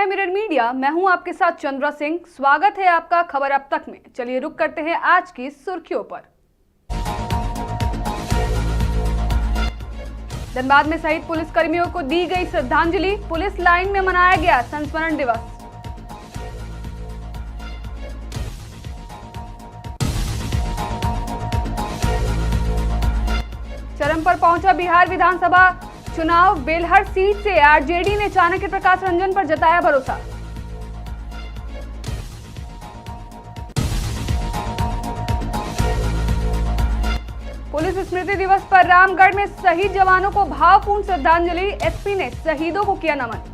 हैं mirror media. मैं हूं आपके साथ चंद्रा सिंह। स्वागत है आपका खबर अब तक में। चलिए रुक करते हैं आज की सुर्खियों पर। धनबाद में शहीद पुलिसकर्मियों को दी गई श्रद्धांजलि। पुलिस लाइन में मनाया गया संस्मरण दिवस। चरम पर पहुंचा बिहार विधानसभा चुनाव। बेलहर सीट से आरजेडी ने चाणक्य प्रकाश रंजन पर जताया भरोसा। पुलिस स्मृति दिवस पर रामगढ़ में शहीद जवानों को भावपूर्ण श्रद्धांजलि। एसपी ने शहीदों को किया नमन।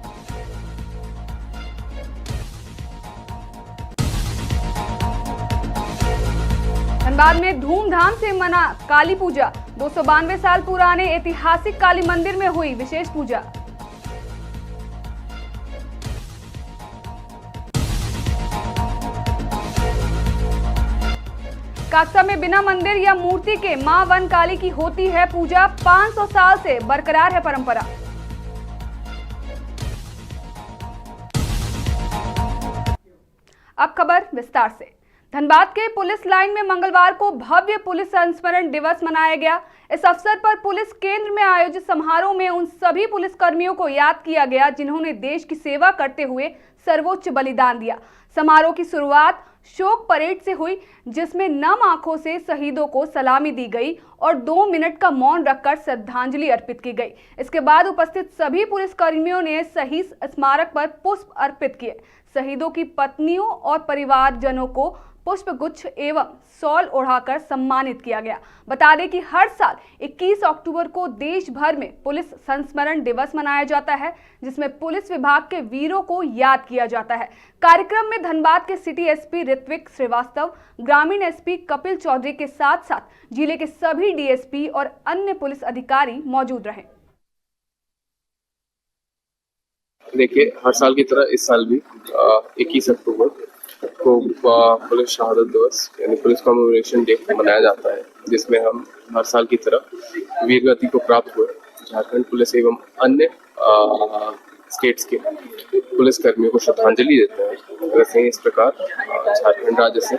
धनबाद में धूमधाम से मना काली पूजा। 292 साल पुराने ऐतिहासिक काली मंदिर में हुई विशेष पूजा। काक्सा में बिना मंदिर या मूर्ति के मां वन काली की होती है पूजा। 500 साल से बरकरार है परंपरा। अब खबर विस्तार से। धनबाद के पुलिस लाइन में मंगलवार को भव्य पुलिस संस्मरण दिवस मनाया गया। इस अवसर पर पुलिस केंद्र में आयोजित समारोह में उन सभी पुलिसकर्मियों को याद किया गया जिन्होंने देश की सेवा करते हुए सर्वोच्च बलिदान दिया। समारोह की शुरुआत शोक परेड से हुई, जिसमें नम आंखों से शहीदों को सलामी दी गई और 2 मिनट का मौन रखकर श्रद्धांजलि अर्पित की गई। इसके बाद उपस्थित सभी पुलिसकर्मियों ने शहीद स्मारक पर पुष्प अर्पित किए। शहीदों की पत्नियों और परिवारजनों को पुष्प गुच्छ एवं शॉल ओढ़ाकर सम्मानित किया गया। बता दें कि हर साल 21 अक्टूबर को देश भर में पुलिस संस्मरण दिवस मनाया जाता है, जिसमें पुलिस विभाग के वीरों को याद किया जाता है। कार्यक्रम में धनबाद के सिटी एसपी ऋत्विक श्रीवास्तव, ग्रामीण एसपी कपिल चौधरी के साथ साथ जिले के सभी डीएसपी और अन्य पुलिस अधिकारी मौजूद रहे। देखिए, हर साल की तरह इस साल भी 21 अक्टूबर को पुलिस शहादत दिवस यानी पुलिस कमेमोरेशन डे मनाया जाता है, जिसमें हम हर साल की तरह वीर गति को प्राप्त हुए झारखंड पुलिस एवं अन्य स्टेट्स के पुलिस कर्मियों को श्रद्धांजलि देते हैं। वैसे ही इस प्रकार झारखंड राज्य से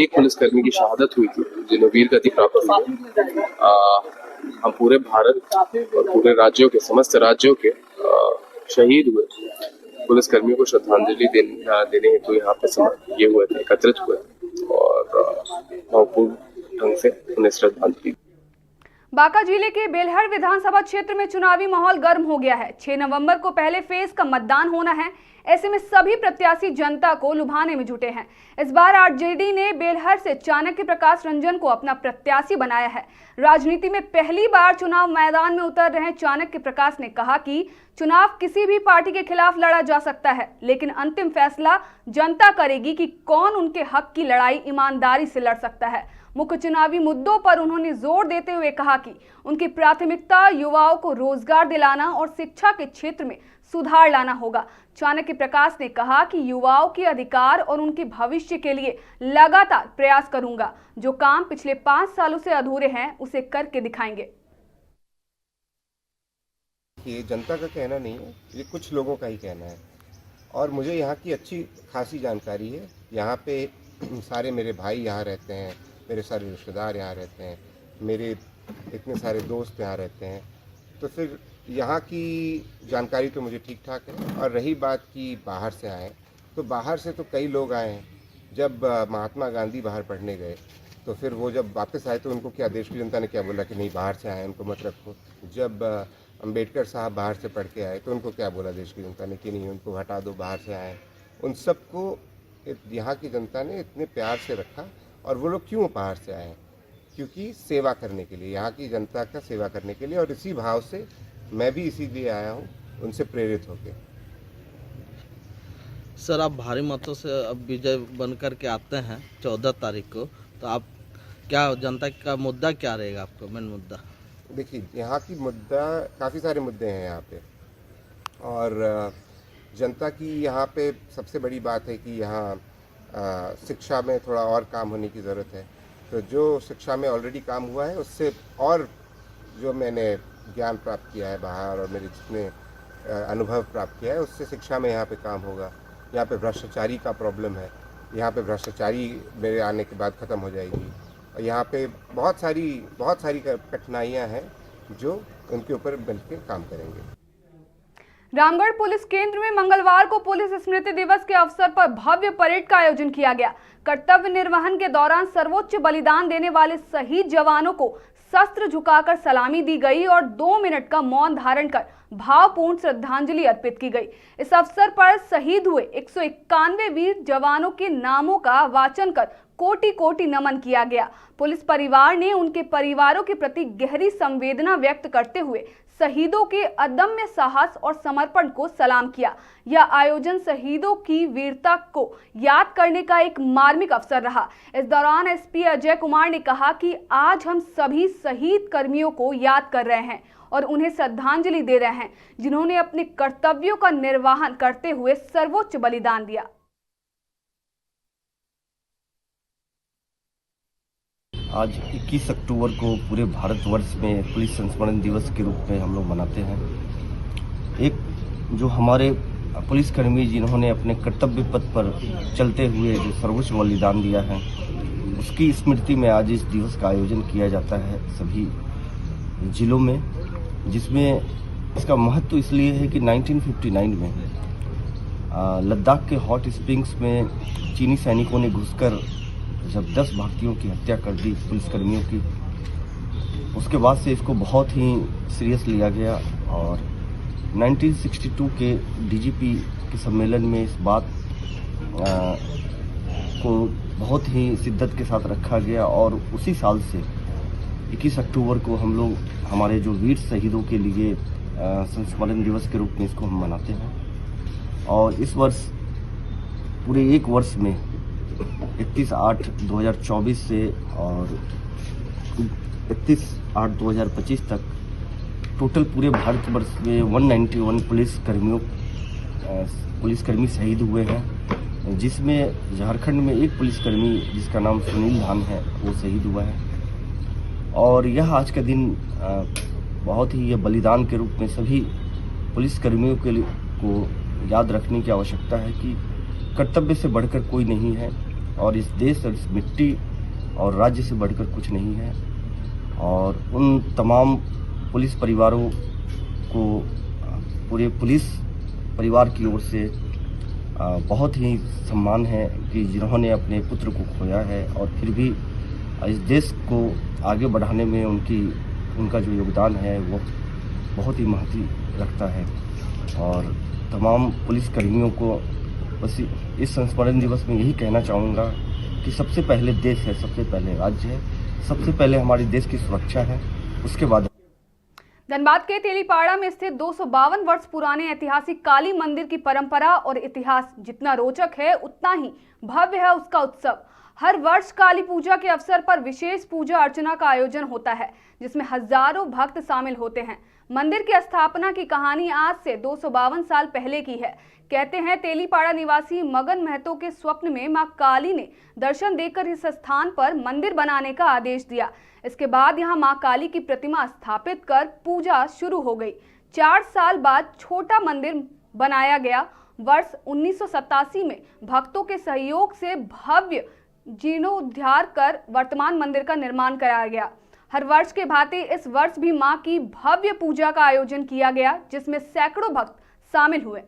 एक पुलिसकर्मी की शहादत हुई थी जिन्हें वीर गति प्राप्त हुई। हम पूरे भारत और पूरे राज्यों के समस्त राज्यों के शहीद हुए पुलिसकर्मियों को श्रद्धांजलि देने हेतु यहाँ पे ये हुए थे, एकत्रित हुए और भावपूर्ण ढंग से उन्हें श्रद्धांजलि। बांका जिले के बेलहर विधानसभा क्षेत्र में चुनावी माहौल गर्म हो गया है। 6 नवंबर को पहले फेज का मतदान होना है। ऐसे में सभी प्रत्याशी जनता को लुभाने में जुटे हैं। इस बार आरजेडी ने बेलहर से चाणक्य प्रकाश रंजन को अपना प्रत्याशी बनाया है। राजनीति में पहली बार चुनाव मैदान में उतर रहे चाणक्य प्रकाश ने कहा कि चुनाव किसी भी पार्टी के खिलाफ लड़ा जा सकता है, लेकिन अंतिम फैसला जनता करेगी कि कौन उनके हक की लड़ाई ईमानदारी से लड़ सकता है। मुख्य चुनावी मुद्दों पर उन्होंने जोर देते हुए कहा कि उनकी प्राथमिकता युवाओं को रोजगार दिलाना और शिक्षा के क्षेत्र में सुधार लाना होगा। चाणक्य प्रकाश ने कहा कि युवाओं के अधिकार और उनके भविष्य के लिए लगातार प्रयास करूंगा। जो काम पिछले 5 सालों से अधूरे हैं उसे करके दिखाएंगे। ये जनता का कहना नहीं है, ये कुछ लोगों का ही कहना है और मुझे यहाँ की अच्छी खासी जानकारी है। यहाँ पे सारे मेरे भाई यहाँ रहते हैं, मेरे सारे रिश्तेदार यहाँ रहते हैं, मेरे इतने सारे दोस्त यहाँ रहते हैं, तो फिर यहाँ की जानकारी तो मुझे ठीक ठाक है। और रही बात कि बाहर से आए, तो बाहर से तो कई लोग आए हैं। जब महात्मा गांधी बाहर पढ़ने गए तो फिर वो जब वापस आए तो उनको क्या देश की जनता ने क्या बोला कि नहीं बाहर से आए उनको मत रखो। जब अंबेडकर साहब बाहर से पढ़ के आए तो उनको क्या बोला देश की जनता ने कि नहीं उनको हटा दो, बाहर से आए। उन सबको यहाँ की जनता ने इतने प्यार से रखा। और वो लोग क्यों बाहर से आए? क्योंकि सेवा करने के लिए, यहाँ की जनता का सेवा करने के लिए। और इसी भाव से मैं भी इसीलिए आया हूँ, उनसे प्रेरित होकर। सर, आप भारी मतों से अब विजय बन कर के आते हैं 14 तारीख को, तो आप क्या जनता का मुद्दा क्या रहेगा आपका मेन मुद्दा? देखिए, यहाँ की मुद्दा काफ़ी सारे मुद्दे हैं यहाँ पे और जनता की यहाँ पे सबसे बड़ी बात है कि यहाँ शिक्षा में थोड़ा और काम होने की ज़रूरत है। तो जो शिक्षा में ऑलरेडी काम हुआ है उससे और जो मैंने ज्ञान प्राप्त किया है बाहर और मेरे जितने अनुभव प्राप्त किया है, उससे शिक्षा में यहाँ पे काम होगा। यहाँ पे भ्रष्टाचारी का प्रॉब्लम है, यहाँ पे भ्रष्टाचारी मेरे आने के बाद ख़त्म हो जाएगी। और यहाँ पे बहुत सारी कठिनाइयाँ हैं जो उनके ऊपर मिलकर काम करेंगे। रामगढ़ पुलिस केंद्र में मंगलवार को पुलिस स्मृति दिवस के अवसर पर भव्य परेड का आयोजन किया गया। कर्तव्य निर्वहन के दौरान सर्वोच्च बलिदान देने वाले शहीद जवानों को शस्त्र झुकाकर सलामी दी गई और 2 मिनट का मौन धारण कर भावपूर्ण श्रद्धांजलि अर्पित की गई। इस अवसर पर शहीद हुए 191 वीर जवानों के नामों का वाचन कर कोटि कोटि नमन किया गया। पुलिस परिवार ने उनके परिवारों के प्रति गहरी संवेदना व्यक्त करते हुए शहीदों के अदम्य साहस और समर्पण को सलाम किया। यह आयोजन शहीदों की वीरता को याद करने का एक मार्मिक अवसर रहा। इस दौरान एसपी अजय कुमार ने कहा कि आज हम सभी शहीद कर्मियों को याद कर रहे हैं और उन्हें श्रद्धांजलि दे रहे हैं, जिन्होंने अपने कर्तव्यों का निर्वहन करते हुए सर्वोच्च बलिदान दिया। आज 21 अक्टूबर को पूरे भारतवर्ष में पुलिस संस्मरण दिवस के रूप में हम लोग मनाते हैं। एक जो हमारे पुलिसकर्मी जिन्होंने अपने कर्तव्य पथ पर चलते हुए जो सर्वोच्च बलिदान दिया है, उसकी स्मृति में आज इस दिवस का आयोजन किया जाता है सभी जिलों में, जिसमें इसका महत्व इसलिए है कि 1959 में लद्दाख के हॉट स्प्रिंग्स में चीनी सैनिकों ने घुसकर जब 10 भारतीयों की हत्या कर दी पुलिसकर्मियों की, उसके बाद से इसको बहुत ही सीरियस लिया गया और 1962 के डीजीपी के सम्मेलन में इस बात को बहुत ही शिद्दत के साथ रखा गया और उसी साल से 21 अक्टूबर को हम लोग हमारे जो वीर शहीदों के लिए संस्मरण दिवस के रूप में इसको हम मनाते हैं। और इस वर्ष पूरे एक वर्ष में 31/8/2024 से और 31/8/2025 तक टोटल पूरे भारतवर्ष में 191 पुलिसकर्मी शहीद हुए हैं, जिसमें झारखंड में एक पुलिसकर्मी जिसका नाम सुनील धान है वो शहीद हुआ है। और यह आज का दिन बहुत ही बलिदान के रूप में सभी पुलिसकर्मियों के लिए को याद रखने की आवश्यकता है कि कर्तव्य से बढ़कर कोई नहीं है और इस देश और इस मिट्टी और राज्य से बढ़कर कुछ नहीं है। और उन तमाम पुलिस परिवारों को पूरे पुलिस परिवार की ओर से बहुत ही सम्मान है कि जिन्होंने अपने पुत्र को खोया है और फिर भी इस देश को आगे बढ़ाने में उनका जो योगदान है वो बहुत ही महत्व रखता है। और तमाम पुलिसकर्मियों को बस इस संस्मरण दिवस में यही कहना चाहूँगा कि सबसे पहले देश है, सबसे पहले राज्य है, सबसे पहले हमारे देश की सुरक्षा है, उसके बाद। धनबाद के तेलीपाड़ा में स्थित 252 वर्ष पुराने ऐतिहासिक काली मंदिर की परंपरा और इतिहास जितना रोचक है उतना ही भव्य है उसका उत्सव। हर वर्ष काली पूजा के अवसर पर विशेष पूजा अर्चना का आयोजन होता है, जिसमें हजारों भक्त शामिल होते हैं। मंदिर की स्थापना की कहानी आज से 252 साल पहले की है। कहते हैं तेलीपाड़ा निवासी मगन महतो के स्वप्न में मां काली ने दर्शन देकर इस स्थान पर मंदिर बनाने का आदेश दिया। इसके बाद यहां मां काली की प्रतिमा स्थापित कर पूजा शुरू हो गई। 4 साल बाद छोटा मंदिर बनाया गया। वर्ष 1987 में भक्तों के सहयोग से भव्य जीर्णोद्धार कर वर्तमान मंदिर का निर्माण कराया गया। हर वर्ष के भांति इस वर्ष भी मां की भव्य पूजा का आयोजन किया गया, जिसमें सैकड़ों भक्त शामिल हुए।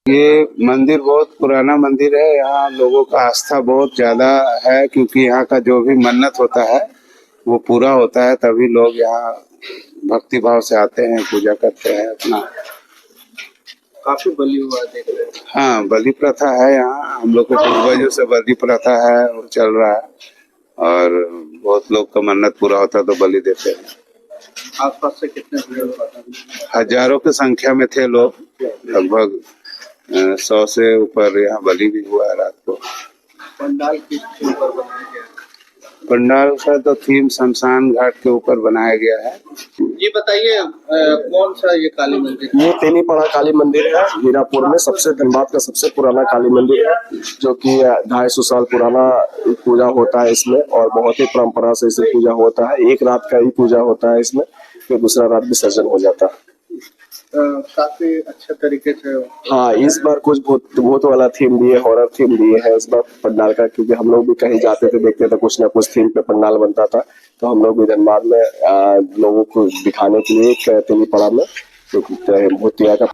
ये मंदिर बहुत पुराना मंदिर है। यहाँ लोगों का आस्था बहुत ज्यादा है, क्योंकि यहाँ का जो भी मन्नत होता है वो पूरा होता है, तभी लोग यहाँ भक्ति भाव से आते हैं, पूजा करते हैं अपना। काफी बलि हुआ देख रहे हैं। हाँ, बलि प्रथा है यहाँ, हम लोग के पूर्वजों से बलि प्रथा है और चल रहा है, और बहुत लोग का मन्नत पूरा होता है तो बलि देते हैं। आसपास से कितने हजारों की संख्या में थे लोग, लगभग 100 से ऊपर यहाँ बलि भी हुआ है रात को। पंडाल किस ऊपर बनाया गया? पंडाल का तो थीम शमशान घाट के ऊपर बनाया गया है। ये बताइए कौन सा ये काली मंदिर? ये तेलीपड़ा काली मंदिर है, हीरापुर में सबसे धनबाद का सबसे पुराना काली मंदिर है, जो कि 250 साल पुराना पूजा होता है इसमें, और बहुत ही परंपरा से इसे पूजा होता है। एक रात का ही पूजा होता है इसमें, फिर दूसरा रात विसर्जन हो जाता है। काफी अच्छे तरीके से। हाँ, इस बार कुछ भूत वाला थीम दिए, हॉरर थीम दिए है इस बार पंडाल का, क्योंकि हम लोग भी कहीं जाते थे देखते थे कुछ ना कुछ थीम पे पंडाल बनता था, तो हम लोग भी धनबाद में लोगों को दिखाने के लिए तेलीपड़ा में भूतिया का।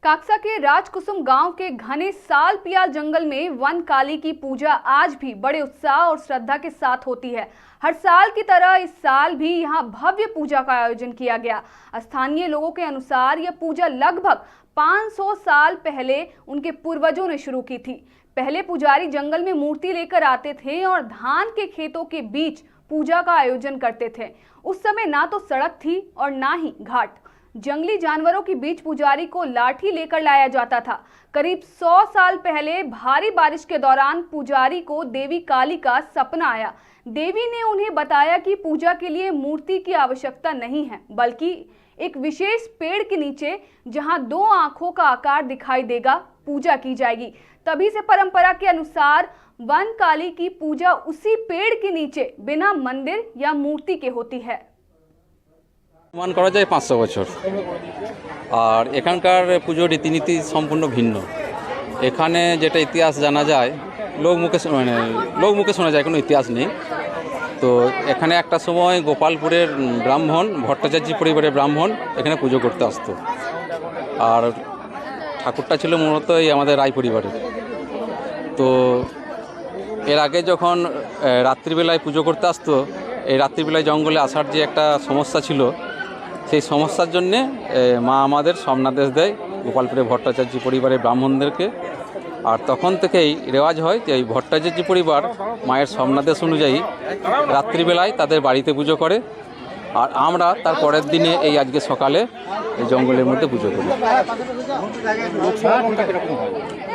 काक्सा के राजकुसुम गांव के घने सालपिया जंगल में वन काली की पूजा आज भी बड़े उत्साह और श्रद्धा के साथ होती है। हर साल की तरह इस साल भी यहां भव्य पूजा का आयोजन किया गया। स्थानीय लोगों के अनुसार यह पूजा लगभग 500 साल पहले उनके पूर्वजों ने शुरू की थी। पहले पुजारी जंगल में मूर्ति लेकर आते थे और धान के खेतों के बीच पूजा का आयोजन करते थे। उस समय ना तो सड़क थी और ना ही घाट। जंगली जानवरों के बीच पुजारी को लाठी लेकर लाया जाता था। करीब 100 साल पहले भारी बारिश के दौरान पुजारी को देवी काली का सपना आया। देवी ने उन्हें बताया कि पूजा के लिए मूर्ति की आवश्यकता नहीं है, बल्कि एक विशेष पेड़ के नीचे जहां 2 आंखों का आकार दिखाई देगा, पूजा की जाएगी। तभी से परंपरा के अनुसार वन काली की पूजा उसी पेड़ के नीचे बिना मंदिर या मूर्ति के होती है। मान करा যায় 500 বছর, আর এখানকার পুজো রীতিনীতি সম্পূর্ণ ভিন্ন। এখানে যেটা ইতিহাস জানা যায় লোক মুখে শোনা যায়, কোনো ইতিহাস নেই। তো এখানে একটা সময় গোপালপুরের ব্রাহ্মণ, ভট্টাচার্য পরিবারের ব্রাহ্মণ এখানে পুজো করতে আসতো, আর ঠাকুরটা ছিল মূলত এই আমাদের রায় পরিবারের। তো এর আগে যখন রাত্রিবেলায় পুজো করতে আসতো, এই রাত্রিবেলায় জঙ্গলে আসার যে একটা সমস্যা ছিল, সেই সমস্যার জন্যে মা আমাদের সমনাদেশ দেয় গোপালপুরে ভট্টাচার্য পরিবারের ব্রাহ্মণদেরকে। আর তখন থেকেই রেওয়াজ হয় যে এই ভট্টাচার্য পরিবার মায়ের সমনাদেশ অনুযায়ী রাত্রিবেলায় তাদের বাড়িতে পুজো করে, আর আমরা তার পরের দিনে এই আজকে সকালে এই জঙ্গলের মধ্যে পুজো করি।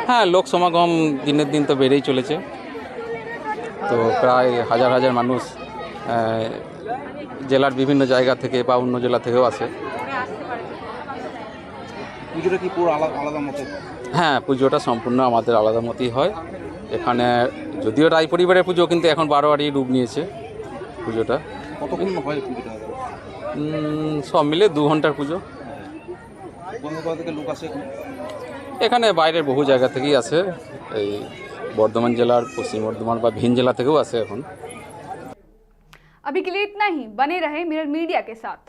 হ্যাঁ, লোক সমাগম দিনের দিন তো বেড়েই চলেছে। তো প্রায় হাজার হাজার মানুষ জেলার বিভিন্ন জায়গা থেকে বা অন্য জেলা থেকেও আসে। পুজোটা কি পুরো আলাদা মতো? হ্যাঁ, পুজোটা সম্পূর্ণ আমাদের আলাদা মতোই হয়। এখানে যদিও রায় পরিবারের পুজো, কিন্তু এখন বারোয়ারি রূপ নিয়েছে পুজোটা। কতক্ষণ হয় পুজোটা? সব মিলে 2 ঘন্টার পুজো। কোন থেকে লোক আসে এখানে? বাইরের বহু জায়গা থেকেই আসে, এই বর্ধমান জেলার, পশ্চিম বর্ধমান বা ভিন জেলা থেকেও আসে এখন। अभी के लिए इतना ही। बने रहे मिरर मीडिया के साथ।